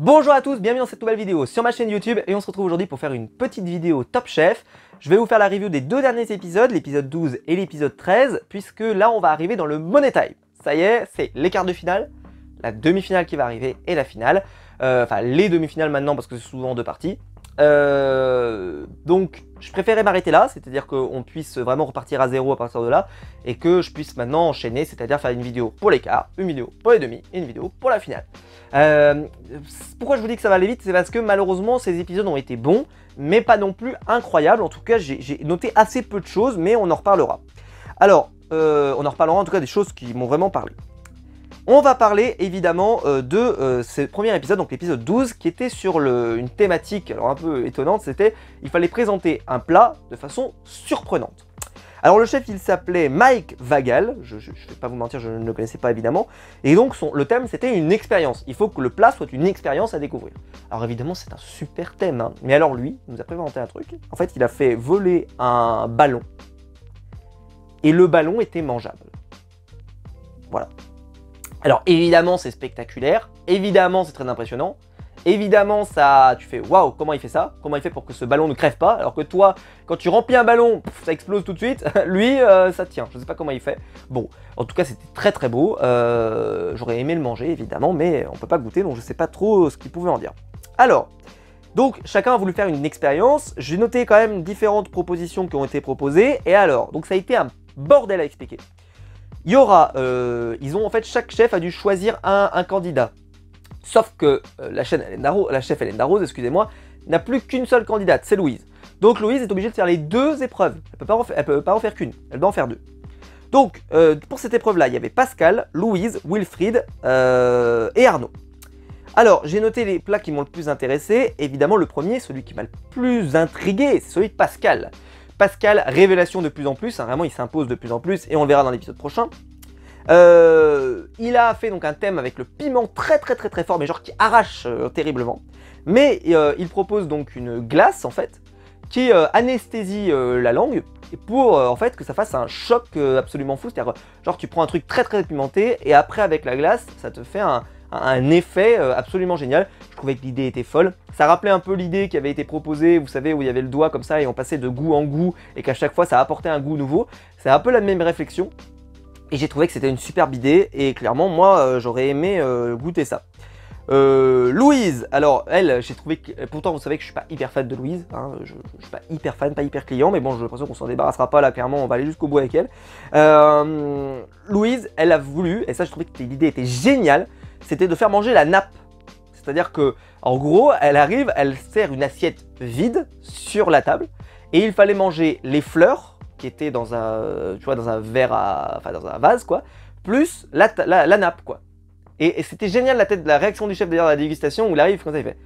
Bonjour à tous, bienvenue dans cette nouvelle vidéo sur ma chaîne YouTube et on se retrouve aujourd'hui pour faire une petite vidéo Top Chef. Je vais vous faire la review des deux derniers épisodes, l'épisode 12 et l'épisode 13, puisque là on va arriver dans le Money Time. Ça y est, c'est les quarts de finale, la demi-finale qui va arriver et la finale. Enfin les demi-finales maintenant parce que c'est souvent deux parties. Donc je préférais m'arrêter là, c'est-à-dire qu'on puisse vraiment repartir à zéro à partir de là et que je puisse maintenant enchaîner, c'est-à-dire faire une vidéo pour les quarts, une vidéo pour les demi et une vidéo pour la finale. Pourquoi je vous dis que ça va aller vite, c'est parce que malheureusement ces épisodes ont été bons mais pas non plus incroyables. En tout cas j'ai noté assez peu de choses, mais on en reparlera. Alors on en reparlera en tout cas des choses qui m'ont vraiment parlé. On va parler évidemment de ce premier épisode, donc l'épisode 12, qui était sur une thématique alors un peu étonnante, c'était il fallait présenter un plat de façon surprenante. Alors le chef il s'appelait Mike Vagal, je ne vais pas vous mentir, je ne le connaissais pas évidemment, et donc le thème c'était une expérience, il faut que le plat soit une expérience à découvrir. Alors évidemment c'est un super thème, hein. Mais alors lui, il nous a présenté un truc, en fait il a fait voler un ballon, et le ballon était mangeable. Voilà. Alors évidemment c'est spectaculaire, évidemment c'est très impressionnant, évidemment ça, tu fais waouh, comment il fait ça? Comment il fait pour que ce ballon ne crève pas? Alors que toi, quand tu remplis un ballon, ça explose tout de suite, lui ça tient, je ne sais pas comment il fait. Bon, en tout cas c'était très très beau, j'aurais aimé le manger évidemment, mais on peut pas goûter donc je sais pas trop ce qu'il pouvait en dire. Alors, donc chacun a voulu faire une expérience, j'ai noté quand même différentes propositions qui ont été proposées, et alors, donc ça a été un bordel à expliquer. Il y aura, en fait, chaque chef a dû choisir un candidat. Sauf que la chef Hélène Darroze, excusez-moi, n'a plus qu'une seule candidate, c'est Louise. Donc Louise est obligée de faire les deux épreuves. Elle peut pas en faire qu'une, elle doit en faire deux. Donc pour cette épreuve-là, il y avait Pascal, Louise, Wilfried et Arnaud. Alors j'ai noté les plats qui m'ont le plus intéressé. Évidemment le premier, celui qui m'a le plus intrigué, c'est celui de Pascal. Pascal, révélation de plus en plus, hein, vraiment il s'impose de plus en plus et on le verra dans l'épisode prochain. Il a fait donc un thème avec le piment très fort, mais genre qui arrache terriblement. Mais il propose donc une glace en fait, qui anesthésie la langue, pour en fait que ça fasse un choc absolument fou. C'est-à-dire genre tu prends un truc très pimenté et après avec la glace, ça te fait un effet absolument génial. Je trouvais que l'idée était folle. Ça rappelait un peu l'idée qui avait été proposée, vous savez, où il y avait le doigt comme ça et on passait de goût en goût et qu'à chaque fois ça apportait un goût nouveau. C'est un peu la même réflexion et j'ai trouvé que c'était une superbe idée et clairement moi j'aurais aimé goûter ça. Louise, alors elle, j'ai trouvé que, pourtant vous savez que je suis pas hyper fan de Louise, hein, je suis pas hyper fan, pas hyper client, mais bon j'ai l'impression qu'on s'en débarrassera pas là, clairement on va aller jusqu'au bout avec elle. Louise, elle a voulu, et ça je trouvais que l'idée était géniale, c'était de faire manger la nappe. C'est-à-dire que, en gros, elle arrive, elle sert une assiette vide sur la table, et il fallait manger les fleurs, qui étaient dans un, tu vois, dans un verre enfin dans un vase, quoi, plus la nappe, quoi. Et c'était génial la réaction du chef d'ailleurs à la dégustation, où il arrive comme ça, il fait...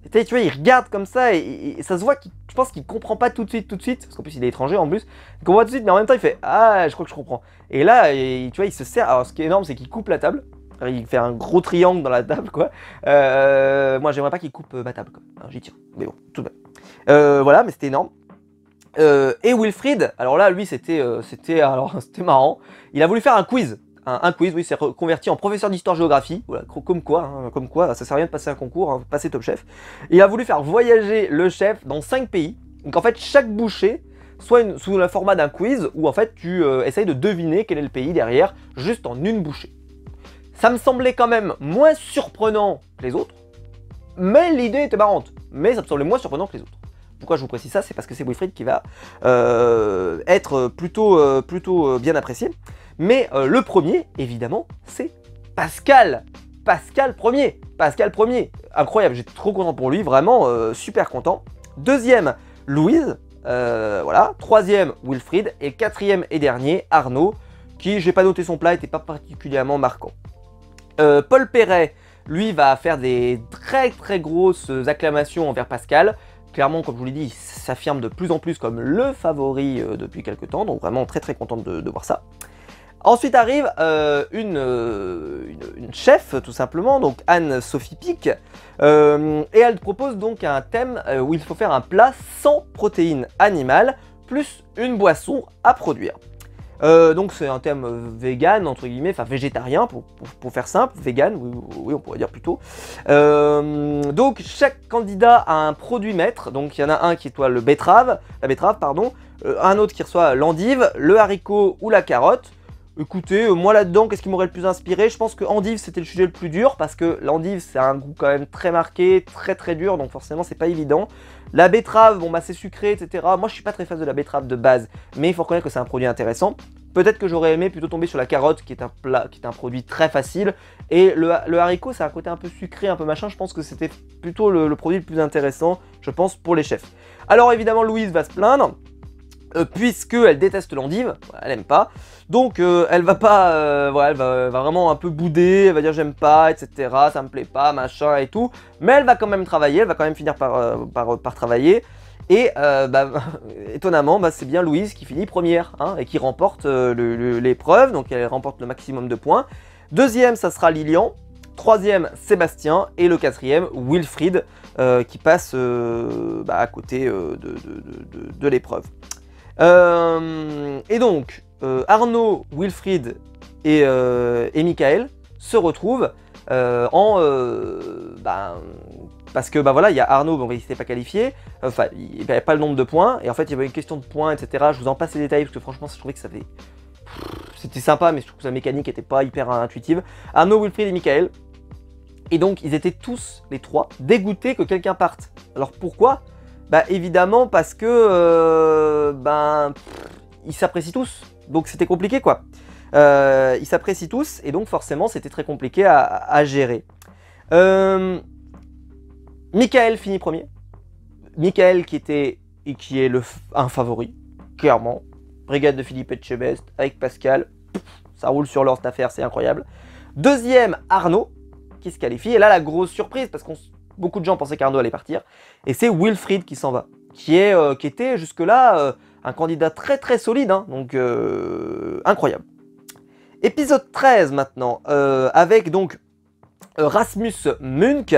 Et tu vois, il regarde comme ça, et ça se voit, je pense qu'il comprend pas tout de suite, parce qu'en plus il est étranger en plus, il comprend pas tout de suite, mais en même temps il fait « Ah, je crois que je comprends ». Et là, tu vois, il se sert, alors ce qui est énorme, c'est qu'il coupe la table. Il fait un gros triangle dans la table, quoi. Moi, j'aimerais pas qu'il coupe ma table, quoi. J'y tiens, mais bon, tout de même. Voilà, mais c'était énorme. Et Wilfried, alors là, lui, c'était marrant. Il a voulu faire un quiz. Un quiz, oui, c'est reconverti en professeur d'histoire-géographie. Voilà, comme quoi, ça sert à rien de passer un concours, hein, passer Top Chef. Et il a voulu faire voyager le chef dans 5 pays. Donc en fait, chaque bouchée, soit sous le format d'un quiz, où en fait, tu essayes de deviner quel est le pays derrière, juste en une bouchée. Ça me semblait quand même moins surprenant que les autres, mais l'idée était marrante. Mais ça me semblait moins surprenant que les autres. Pourquoi je vous précise ça? C'est parce que c'est Wilfried qui va être plutôt bien apprécié. Mais le premier, évidemment, c'est Pascal. Pascal premier. Incroyable, j'étais trop content pour lui, vraiment super content. Deuxième, Louise. Voilà. Troisième, Wilfried. Et quatrième et dernier, Arnaud, qui, j'ai pas noté son plat, n'était pas particulièrement marquant. Paul Perret, lui, va faire des très grosses acclamations envers Pascal. Clairement, comme je vous l'ai dit, il s'affirme de plus en plus comme le favori depuis quelques temps, donc vraiment très content de voir ça. Ensuite arrive une chef, tout simplement, donc Anne-Sophie Pic, et elle propose donc un thème où il faut faire un plat sans protéines animales, plus une boisson à produire. Donc c'est un thème vegan, entre guillemets, enfin végétarien, pour faire simple, vegan, oui, on pourrait dire plutôt. Donc chaque candidat a un produit maître, donc il y en a un qui est la betterave, pardon, un autre qui reçoit l'endive, le haricot ou la carotte. Écoutez, moi là-dedans, qu'est-ce qui m'aurait le plus inspiré? Je pense que endive c'était le sujet le plus dur, parce que l'endive c'est un goût quand même très marqué, très dur, donc forcément c'est pas évident. La betterave, bon bah c'est sucré, etc. Moi je suis pas très fan de la betterave de base, mais il faut reconnaître que c'est un produit intéressant. Peut-être que j'aurais aimé plutôt tomber sur la carotte, qui est un produit très facile. Et le haricot, c'est un côté un peu sucré, un peu machin. Je pense que c'était plutôt le produit le plus intéressant, je pense, pour les chefs. Alors évidemment, Louise va se plaindre, puisqu'elle déteste l'endive, elle aime pas. Donc elle va pas, voilà, elle va vraiment un peu bouder, elle va dire j'aime pas, etc. Ça me plaît pas, machin et tout. Mais elle va quand même travailler, elle va quand même finir par travailler. Et étonnamment, c'est bien Louise qui finit première, hein, et qui remporte l'épreuve, donc elle remporte le maximum de points. Deuxième, ça sera Lilian. Troisième, Sébastien. Et le quatrième, Wilfried, qui passe à côté de l'épreuve. Et donc, Arnaud, Wilfried et Michael se retrouvent parce que voilà, il y a Arnaud, bon, il s'était pas qualifié, enfin il n'avait pas le nombre de points, et en fait il y avait une question de points, etc. Je vous en passe les détails parce que franchement je trouvais que c'était sympa, mais je trouve que la mécanique était pas hyper intuitive. Arnaud, Wilfried et Michael. Et donc ils étaient tous les trois dégoûtés que quelqu'un parte. Alors pourquoi? Bah évidemment parce que ils s'apprécient tous, donc c'était compliqué quoi. Ils s'apprécient tous et donc forcément c'était très compliqué à gérer. Michael finit premier. Michael qui est un favori, clairement. Brigade de Philippe Etchebest avec Pascal, ça roule sur l'or cette affaire, c'est incroyable. Deuxième, Arnaud qui se qualifie, et là la grosse surprise parce que beaucoup de gens pensaient qu'Arnaud allait partir, et c'est Wilfried qui s'en va, qui était jusque-là un candidat très solide, hein, donc incroyable. Épisode 13 maintenant, avec donc Rasmus Munk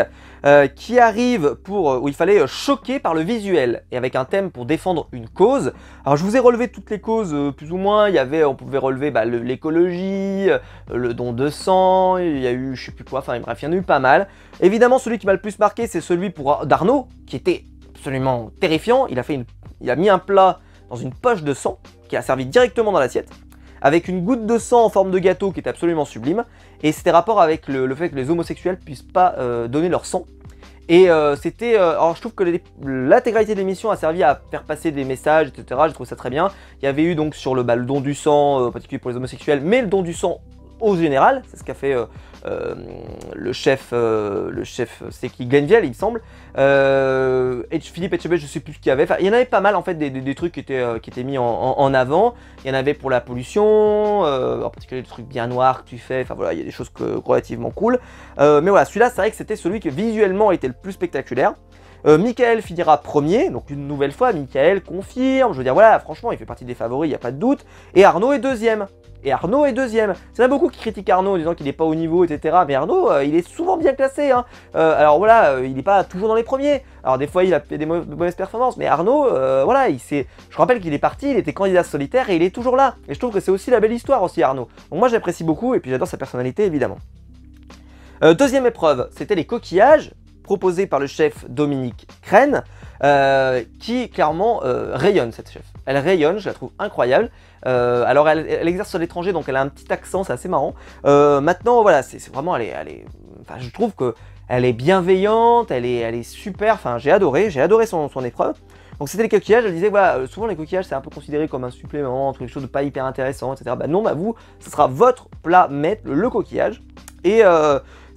qui arrive où il fallait choquer par le visuel et avec un thème pour défendre une cause. Alors je vous ai relevé toutes les causes plus ou moins. On pouvait relever l'écologie, le don de sang, il y a eu je sais plus quoi, enfin bref, il y en a eu pas mal. Évidemment celui qui m'a le plus marqué c'est celui d'Arnaud qui était absolument terrifiant. Il a mis un plat dans une poche de sang qui a servi directement dans l'assiette, avec une goutte de sang en forme de gâteau qui était absolument sublime, et c'était rapport avec le fait que les homosexuels puissent pas donner leur sang. Et alors je trouve que l'intégralité de l'émission a servi à faire passer des messages, etc. J'ai trouvé ça très bien. Il y avait eu donc sur le don du sang, en particulier pour les homosexuels, mais le don du sang au général, c'est ce qu'a fait le chef, c'est qui, Glenville, il me semble, et Philippe Etchebest, je sais plus ce qu'il y avait. Enfin, il y en avait pas mal en fait des trucs qui étaient mis en avant. Il y en avait pour la pollution, en particulier des trucs bien noirs que tu fais. Enfin voilà, il y a des choses relativement cool. Mais voilà, celui-là, c'est vrai que c'était celui qui visuellement était le plus spectaculaire. Michael finira premier, donc une nouvelle fois, Michael confirme, je veux dire voilà, franchement il fait partie des favoris, il n'y a pas de doute, et Arnaud est deuxième. C'est vrai beaucoup qui critiquent Arnaud en disant qu'il n'est pas au niveau, etc. Mais Arnaud, il est souvent bien classé, hein. Alors voilà, il n'est pas toujours dans les premiers. Alors des fois il a fait des mauvaises performances, mais Arnaud, voilà, je rappelle qu'il est parti, il était candidat solitaire et il est toujours là. Et je trouve que c'est aussi la belle histoire aussi Arnaud. Donc moi j'apprécie beaucoup et puis j'adore sa personnalité évidemment. Deuxième épreuve, c'était les coquillages, proposé par le chef Dominique Crène, qui clairement rayonne cette chef. Elle rayonne, je la trouve incroyable. Alors elle exerce à l'étranger, donc elle a un petit accent, c'est assez marrant. Maintenant voilà, c'est vraiment, enfin, je trouve que elle est bienveillante, elle est super, enfin j'ai adoré son épreuve. Donc c'était les coquillages, elle disait voilà, souvent les coquillages c'est un peu considéré comme un supplément, quelque chose de pas hyper intéressant, etc. Bah non, vous, ce sera votre plat maître, le coquillage. Et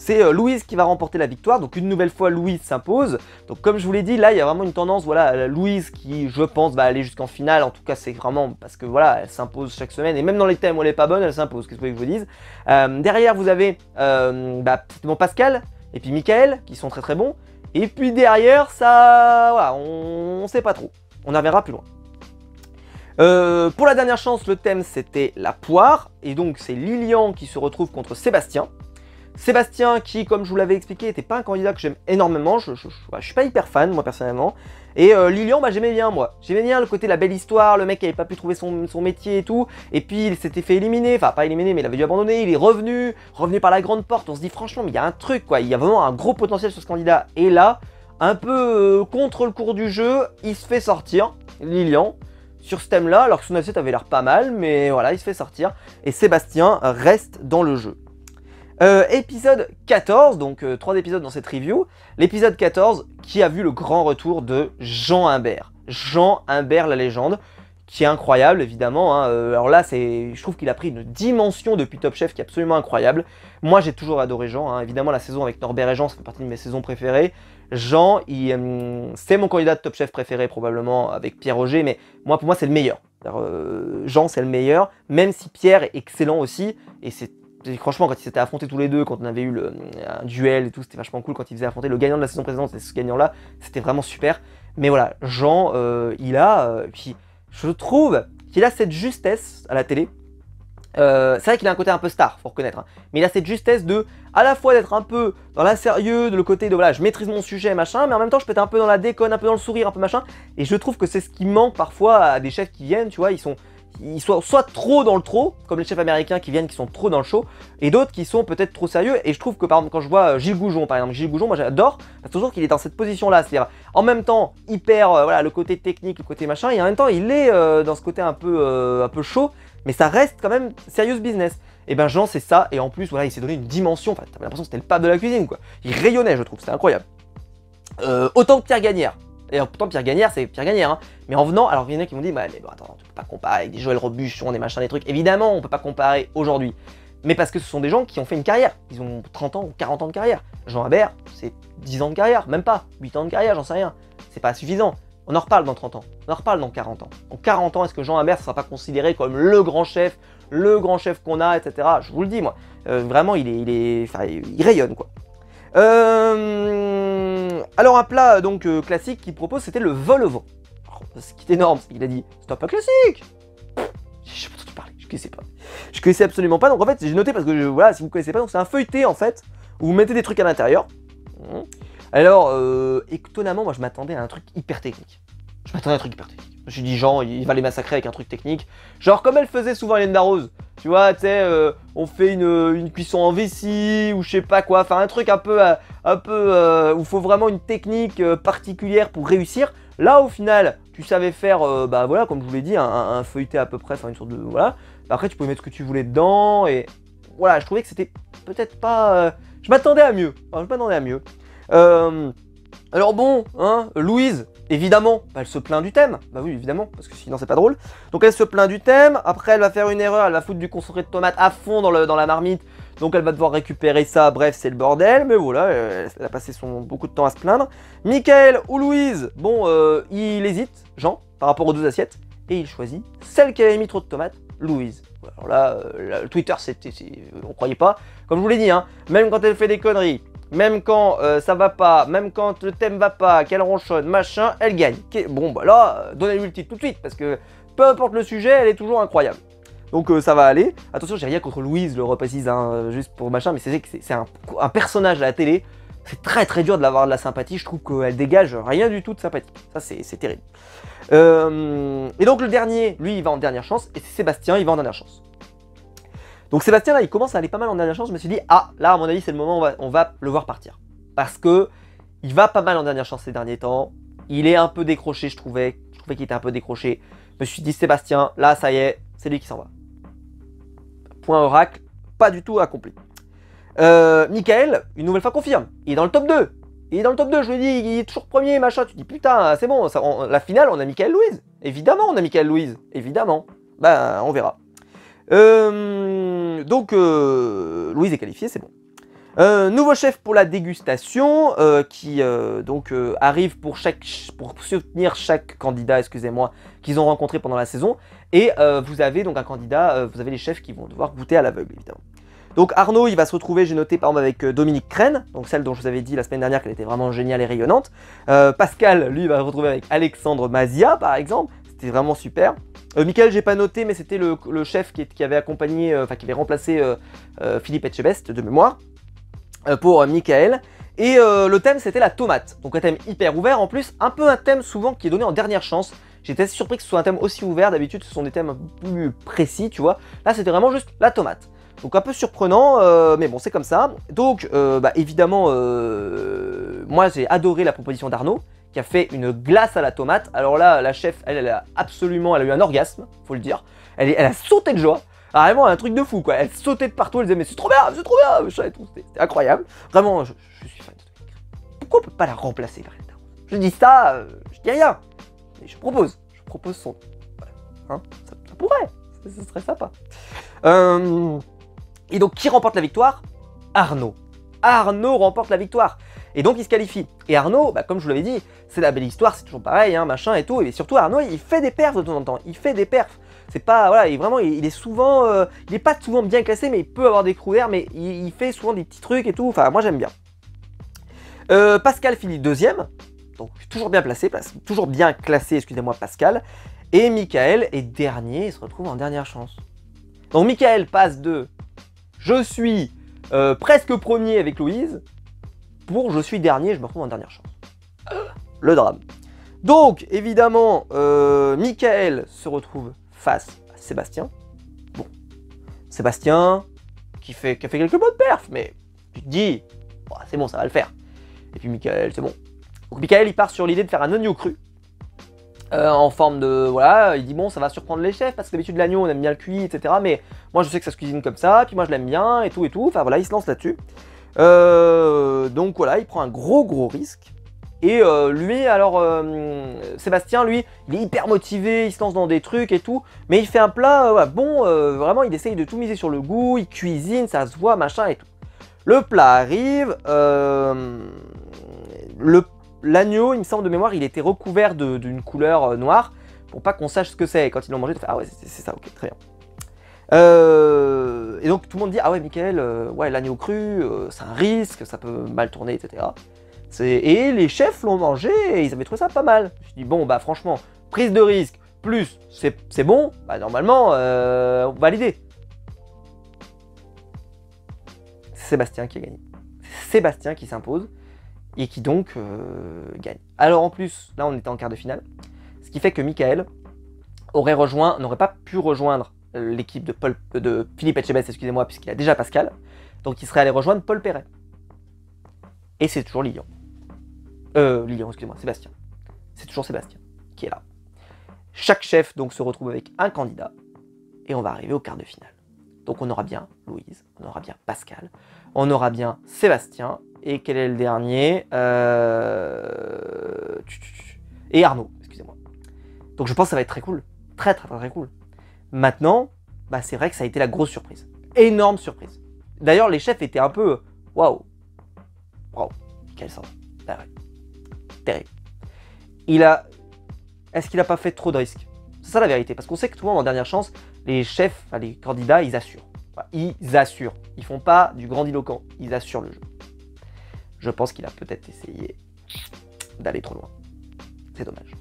c'est Louise qui va remporter la victoire, donc une nouvelle fois Louise s'impose. Donc comme je vous l'ai dit, là il y a vraiment une tendance, voilà, Louise qui je pense va aller jusqu'en finale, en tout cas c'est vraiment parce que voilà, elle s'impose chaque semaine, et même dans les thèmes où elle est pas bonne, elle s'impose, qu'est-ce que vous voulez que je vous dise. Derrière vous avez Pascal et puis Michael qui sont très bons, et puis derrière ça, voilà, on sait pas trop, on en verra plus loin. Pour la dernière chance, le thème c'était la poire, et donc c'est Lilian qui se retrouve contre Sébastien. Sébastien, qui, comme je vous l'avais expliqué, n'était pas un candidat que j'aime énormément. Je suis pas hyper fan, moi, personnellement. Et Lilian, bah, j'aimais bien, moi. J'aimais bien le côté la belle histoire, le mec qui avait pas pu trouver son métier et tout. Et puis, il s'était fait éliminer. Enfin, pas éliminer, mais il avait dû abandonner. Il est revenu par la grande porte. On se dit, franchement, mais il y a un truc, quoi. Il y a vraiment un gros potentiel sur ce candidat. Et là, un peu contre le cours du jeu, il se fait sortir, Lilian, sur ce thème-là, alors que son assiette avait l'air pas mal, mais voilà, il se fait sortir. Et Sébastien reste dans le jeu. Épisode 14, donc 3 épisodes dans cette review. L'épisode 14 qui a vu le grand retour de Jean Imbert. Jean Imbert, la légende, qui est incroyable évidemment. Hein. Alors là, je trouve qu'il a pris une dimension depuis Top Chef qui est absolument incroyable. Moi, j'ai toujours adoré Jean. Hein. Évidemment, la saison avec Norbert et Jean, ça fait partie de mes saisons préférées. Jean, c'est mon candidat de Top Chef préféré probablement avec Pierre Roger, mais pour moi, c'est le meilleur. Jean, c'est le meilleur, même si Pierre est excellent aussi, et franchement, quand ils s'étaient affrontés tous les deux, quand on avait eu un duel et tout, c'était vachement cool. Quand ils faisaient affronter le gagnant de la saison précédente, c'était ce gagnant-là, c'était vraiment super. Mais voilà, Jean, puis je trouve qu'il a cette justesse à la télé. C'est vrai qu'il a un côté un peu star, faut reconnaître, hein, mais il a cette justesse de, à la fois d'être un peu dans la sérieux, de le côté de voilà, je maîtrise mon sujet, machin, mais en même temps je peux être un peu dans la déconne, un peu dans le sourire, un peu machin. Et je trouve que c'est ce qui manque parfois à des chefs qui viennent, tu vois, ils sont soit trop dans le trop, comme les chefs américains qui viennent, qui sont trop dans le show, et d'autres qui sont peut-être trop sérieux. Et je trouve que par exemple quand je vois Gilles Goujon, par exemple, Gilles Goujon, moi j'adore, parce toujours qu'il est dans cette position-là, c'est-à-dire en même temps hyper, voilà, le côté technique, le côté machin, et en même temps il est dans ce côté un peu chaud, mais ça reste quand même serious business. Et ben Jean c'est ça, et en plus voilà, il s'est donné une dimension, enfin t'avais l'impression que c'était le pape de la cuisine quoi. Il rayonnait, je trouve, c'était incroyable. Autant que Pierre Gagnère. Et pourtant Pierre Gagnère c'est Pierre Gagnère, hein. Mais en venant, alors il y en a qui m'ont dit, bah, mais bon, attends, tu peux pas comparer avec des Joël Robuchon, des machins, des trucs. Évidemment, on peut pas comparer aujourd'hui. Mais parce que ce sont des gens qui ont fait une carrière. Ils ont 30 ans ou 40 ans de carrière. Jean Imbert, c'est 10 ans de carrière, même pas, 8 ans de carrière, j'en sais rien. C'est pas suffisant. On en reparle dans 30 ans, on en reparle dans 40 ans. En 40 ans, est-ce que Jean Imbert ne sera pas considéré comme le grand chef qu'on a, etc. Je vous le dis, moi. Vraiment, il rayonne, quoi. Alors, un plat donc classique qu'il propose, c'était le vol-au-vent. Ce qui est énorme, c'est qu'il a dit « Stop, pas classique !» Je sais pas de parler, je connaissais pas. Je connaissais absolument pas, donc en fait, j'ai noté parce que, voilà, si vous connaissez pas, c'est un feuilleté, en fait, où vous mettez des trucs à l'intérieur. Alors, étonnamment, moi je m'attendais à un truc hyper technique. Je me suis dit, Jean, il va les massacrer avec un truc technique. Genre, comme elle faisait souvent Hélène Darroze. Tu vois, tu sais, on fait une cuisson en vessie, ou je sais pas quoi. Enfin, un truc un peu où il faut vraiment une technique particulière pour réussir. Là, au final, tu savais faire, bah voilà, comme je vous l'ai dit, un feuilleté à peu près, enfin une sorte de, voilà. Après, tu pouvais mettre ce que tu voulais dedans, et voilà, je trouvais que c'était peut-être pas... je m'attendais à mieux. Enfin, je m'attendais à mieux. Alors bon, hein, Louise, évidemment, elle se plaint du thème. Bah oui, évidemment, parce que sinon c'est pas drôle. Donc elle se plaint du thème, après elle va faire une erreur, elle va foutre du concentré de tomate à fond dans la marmite. Donc elle va devoir récupérer ça, bref, c'est le bordel. Mais voilà, elle a passé beaucoup de temps à se plaindre. Michael ou Louise, bon, il hésite, Jean, par rapport aux deux assiettes. Et il choisit celle qui avait mis trop de tomates, Louise. Alors là, Twitter, on croyait pas. Comme je vous l'ai dit, hein, même quand elle fait des conneries, même quand ça va pas, même quand le thème va pas, qu'elle ronchonne, machin, elle gagne. Bon, bah là, donnez-lui le titre tout de suite, parce que peu importe le sujet, elle est toujours incroyable. Donc ça va aller. Attention, j'ai rien contre Louise, le reprécise, hein, juste pour machin, mais c'est un personnage à la télé. C'est très très dur de l'avoir de la sympathie, je trouve qu'elle dégage rien du tout de sympathie. Ça, c'est terrible. Et donc le dernier, lui, il va en dernière chance, et c'est Sébastien, il va en dernière chance. Donc Sébastien, là, il commence à aller pas mal en dernière chance. Je me suis dit, ah, là, à mon avis, c'est le moment où on va le voir partir. Parce que il va pas mal en dernière chance ces derniers temps. Il est un peu décroché, je trouvais qu'il était un peu décroché. Je me suis dit, Sébastien, là, ça y est, c'est lui qui s'en va. Point oracle, pas du tout accompli. Michael, une nouvelle fois confirme. Il est dans le top 2. Il est dans le top 2, je lui ai dit, il est toujours premier, machin. Tu dis, putain, c'est bon, la finale, on a Michael Louise. Évidemment, on a Michael Louise. Évidemment. Ben, on verra. Donc, Louise est qualifiée, c'est bon. Nouveau chef pour la dégustation qui arrive pour soutenir chaque candidat, excusez-moi, qu'ils ont rencontré pendant la saison. Et vous avez donc un candidat, vous avez les chefs qui vont devoir goûter à l'aveugle, évidemment. Donc Arnaud, il va se retrouver, j'ai noté par exemple avec Dominique Crène, donc celle dont je vous avais dit la semaine dernière qu'elle était vraiment géniale et rayonnante. Pascal, lui, il va se retrouver avec Alexandre Mazia, par exemple. C'était vraiment super. Michael, j'ai pas noté, mais c'était le chef qui avait accompagné, qui avait remplacé Philippe Etchebest de mémoire. pour Michael. Et le thème c'était la tomate, donc un thème hyper ouvert en plus, un peu un thème souvent qui est donné en dernière chance. J'étais assez surpris que ce soit un thème aussi ouvert, d'habitude ce sont des thèmes un peu plus précis, tu vois. Là c'était vraiment juste la tomate. Donc un peu surprenant, mais bon c'est comme ça. Donc évidemment, moi j'ai adoré la proposition d'Arnaud, qui a fait une glace à la tomate. Alors là, la chef, elle a eu un orgasme, faut le dire. Elle a sauté de joie. Ah, vraiment un truc de fou quoi, elle sautait de partout, elle disait mais c'est trop bien, machin et tout, c'était incroyable. Vraiment, je suis fan de Dominique. Pourquoi on peut pas la remplacer par Elsa? Je dis ça, je dis rien, mais je propose son... Voilà. Hein, ça pourrait, ça serait sympa. Et donc qui remporte la victoire? Arnaud. Arnaud remporte la victoire. Et donc il se qualifie. Et Arnaud, comme je vous l'avais dit, c'est la belle histoire, c'est toujours pareil, hein, machin et tout. Et surtout Arnaud, il fait des perfs de temps en temps, il fait des perfs. C'est pas, voilà, il est souvent, il est pas souvent bien classé, mais il peut avoir des trous d'air, mais il fait souvent des petits trucs et tout, enfin moi j'aime bien. Pascal finit deuxième, donc toujours bien placé, toujours bien classé, excusez-moi Pascal. Et Michael est dernier, il se retrouve en dernière chance. Donc Michael passe de « je suis presque premier avec Louise » pour « je suis dernier, je me retrouve en dernière chance ». Le drame. Donc évidemment, Michael se retrouve face à Sébastien. Bon, Sébastien qui a fait quelques bonnes perfs, mais tu te dis, oh, c'est bon, ça va le faire. Et puis Michael, c'est bon. Donc Michael, il part sur l'idée de faire un oignon cru. En forme de, voilà, il dit bon, ça va surprendre les chefs, parce que d'habitude l'agneau, on aime bien le cuit, etc. Mais moi, je sais que ça se cuisine comme ça, puis moi, je l'aime bien, et tout, et tout. Enfin voilà, il se lance là-dessus. Donc voilà, il prend un gros risque. Et lui, alors, Sébastien, lui, il est hyper motivé, il se lance dans des trucs et tout, mais il fait un plat, bon, vraiment, il essaye de tout miser sur le goût, il cuisine, ça se voit, machin et tout. Le plat arrive, l'agneau, il me semble de mémoire, il était recouvert d'une couleur noire, pour pas qu'on sache ce que c'est, et quand ils l'ont mangé, ils ont fait, ah ouais, c'est ça, ok, très bien. Et donc tout le monde dit, ah ouais, Michael, ouais, l'agneau cru, c'est un risque, ça peut mal tourner, etc. Et les chefs l'ont mangé et ils avaient trouvé ça pas mal. Je dis bon bah franchement, prise de risque plus c'est bon, bah normalement validé. C'est Sébastien qui a gagné. C'est Sébastien qui s'impose et qui donc gagne. Alors en plus, là on était en quart de finale, ce qui fait que Michael n'aurait pas pu rejoindre l'équipe de Philippe Etchebest, excusez-moi, puisqu'il a déjà Pascal. Donc il serait allé rejoindre Paul Perret. Et c'est toujours Lilian. Lilian, excusez-moi, Sébastien. C'est toujours Sébastien qui est là. Chaque chef donc se retrouve avec un candidat et on va arriver au quart de finale. Donc on aura bien Louise, on aura bien Pascal, on aura bien Sébastien et quel est le dernier et Arnaud, excusez-moi. Donc je pense que ça va être très cool, très cool. Maintenant, c'est vrai que ça a été la grosse surprise, énorme surprise. D'ailleurs les chefs étaient un peu waouh, quel sens. Ah ouais. Terrible. Est-ce qu'il a pas fait trop de risques? C'est ça la vérité, parce qu'on sait que souvent en dernière chance, les chefs, les candidats, ils assurent. Ils assurent. Ils font pas du grandiloquent, ils assurent le jeu. Je pense qu'il a peut-être essayé d'aller trop loin. C'est dommage.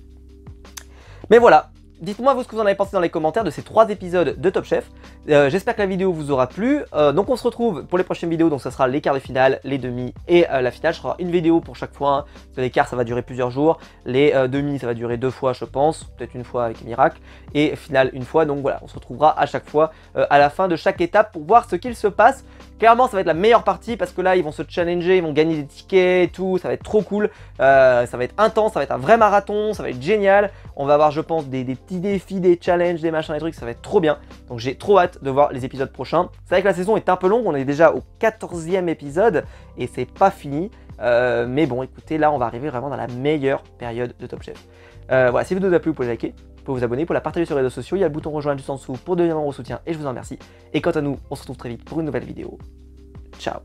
Mais voilà. Dites-moi vous ce que vous en avez pensé dans les commentaires de ces 3 épisodes de Top Chef. J'espère que la vidéo vous aura plu. Donc on se retrouve pour les prochaines vidéos. Donc ça sera les quarts de finale, les demi et la finale. Je ferai une vidéo pour chaque fois. Les quarts ça va durer plusieurs jours. Les demi ça va durer 2 fois je pense. Peut-être une fois avec Miracle. Et finale une fois. Donc voilà, on se retrouvera à chaque fois à la fin de chaque étape pour voir ce qu'il se passe. Clairement ça va être la meilleure partie parce que là ils vont se challenger, ils vont gagner des tickets et tout. Ça va être trop cool. Ça va être intense, ça va être un vrai marathon. Ça va être génial. On va avoir je pense des petits défis, des challenges, des machins, des trucs, ça va être trop bien. Donc j'ai trop hâte de voir les épisodes prochains. C'est vrai que la saison est un peu longue, on est déjà au 14e épisode et c'est pas fini. Mais bon, écoutez, là on va arriver vraiment dans la meilleure période de Top Chef. Voilà, si la vidéo vous a plu, vous pouvez liker, vous pouvez vous abonner, vous pouvez la partager sur les réseaux sociaux. Il y a le bouton rejoindre juste en dessous pour devenir membre au soutien et je vous en remercie. Et quant à nous, on se retrouve très vite pour une nouvelle vidéo. Ciao.